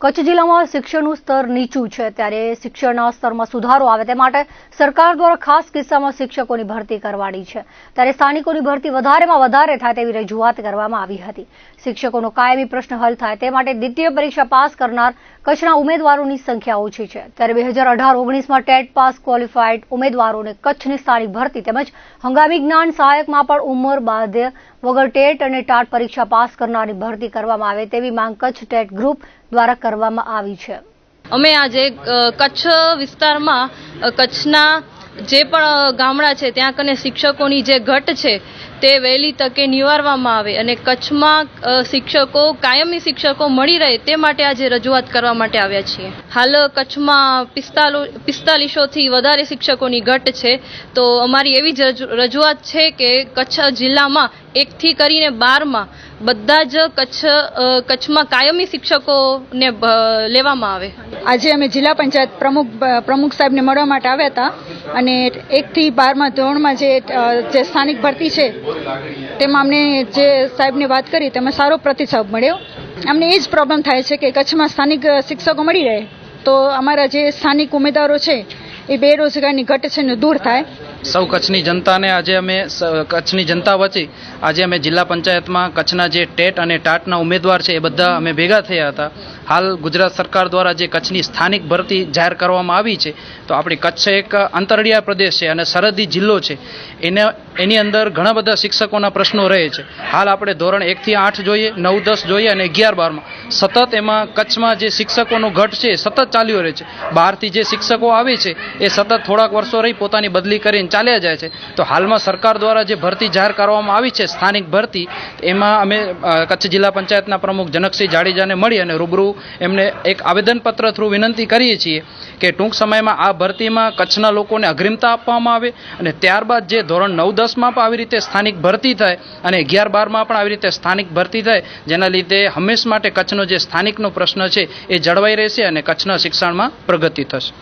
કચ્છ જિલ્લામાં શિક્ષણનું સ્તર નીચું છે ત્યારે શિક્ષણના સ્તરમાં સુધારો આવે તે માટે સરકાર દ્વારા ખાસ કિસ્સામાં શિક્ષકોની ભરતી કરવાની છે ત્યારે સ્થાનિકોની ભરતી વધારેમાં વધારે થાય તેવી રજૂઆત કરવામાં આવી હતી। શિક્ષકોનો કાયમી પ્રશ્ન હલ થાય તે માટે દ્વિતીય પરીક્ષા પાસ કરનાર કચ્છના ઉમેદવારોની સંખ્યા ઓછી છે ત્યારે 2018-19માં ટેટ પાસ ક્વોલિફાઈડ ઉમેદવારોને કચ્છની સ્થાનિક ભરતી તેમજ હંગામી જ્ઞાન સહાયકમાં પણ ઉંમર બાધ્ય વગર ટેટ અને ટાટ પરીક્ષા પાસ કરનારની ભરતી કરવામાં આવે તેવી માંગ કચ્છ ટેટ ગ્રુપ દ્વારા કરવામાં આવી છે। અમે આજે કચ્છ વિસ્તારમાં કચ્છના જે પણ ગામડા છે ત્યાં કને શિક્ષકોની જે ઘટ છે તે વહેલી તકે નિવારવામાં આવે અને કચ્છમાં શિક્ષકો કાયમી શિક્ષકો મળી રહે તે માટે આજે રજૂઆત કરવા માટે આવ્યા છીએ। હાલ કચ્છમાં 4500થી વધારે શિક્ષકોની ઘટ છે તો અમારી એવી જ રજૂઆત છે કે કચ્છ જિલ્લામાં 1 થી કરીને 12માં બધા જ કચ્છમાં કાયમી શિક્ષકોને લેવામાં આવે। આજે અમે જિલ્લા પંચાયત પ્રમુખ સાહેબને મળવા માટે આવ્યા હતા અને 1 થી 12માં ધોરણમાં જે સ્થાનિક ભરતી છે તેમાં અમને જે સાહેબને વાત કરી તેમાં સારો પ્રતિસાદ મળ્યો। અમને એ જ પ્રોબ્લેમ થાય છે કે કચ્છમાં સ્થાનિક શિક્ષકો મળી રહે તો અમારા જે સ્થાનિક ઉમેદવારો છે એ બેરોજગારની ઘટ છે ને દૂર થાય। સૌ કચ્છની જનતાને આજે અમે કચ્છની જનતા વચ્ચે આજે અમે જિલ્લા પંચાયતમાં કચ્છના જે ટેટ અને ટાટના ઉમેદવાર છે એ બધા અમે ભેગા થયા હતા। હાલ ગુજરાત સરકાર દ્વારા જે કચ્છની સ્થાનિક ભરતી જાહેર કરવામાં આવી છે તો આપણી કચ્છ એક અંતરિયાળ પ્રદેશ છે અને સરહદી જિલ્લો છે એની અંદર ઘણા બધા શિક્ષકોના પ્રશ્નો રહે છે। હાલ આપણે ધોરણ 1 થી 8 જોઈએ, 9, 10 જોઈએ અને 11-12માં સતત એમાં કચ્છમાં જે શિક્ષકોનો ઘટ છે સતત ચાલ્યો રહે છે। બહારથી જે શિક્ષકો આવે છે એ સતત થોડાક વર્ષો રહી પોતાની બદલી કરીને ચાલ્યા જાય છે। તો હાલમાં સરકાર દ્વારા જે ભરતી જાહેર કરવામાં આવી છે સ્થાનિક ભરતી એમાં અમે કચ્છ જિલ્લા પંચાયતના પ્રમુખ જનકસિંહ જાડેજાને મળી અને રૂબરૂ એમને એક આવેદનપત્ર થ્રુ વિનંતી કરીએ છીએ કે ટૂંક સમયમાં આ ભરતીમાં કચ્છના લોકોને અગ્રિમતા આપવામાં આવે અને ત્યારબાદ જે ધોરણ 9-10માં પણ આવી રીતે સ્થાનિક ભરતી થાય અને 11-12માં પણ આવી રીતે સ્થાનિક ભરતી થાય જેના લીધે હંમેશ માટે કચ્છનો જે સ્થાનિકનો પ્રશ્ન છે એ જળવાઈ રહેશે અને કચ્છના શિક્ષણમાં પ્રગતિ થશે।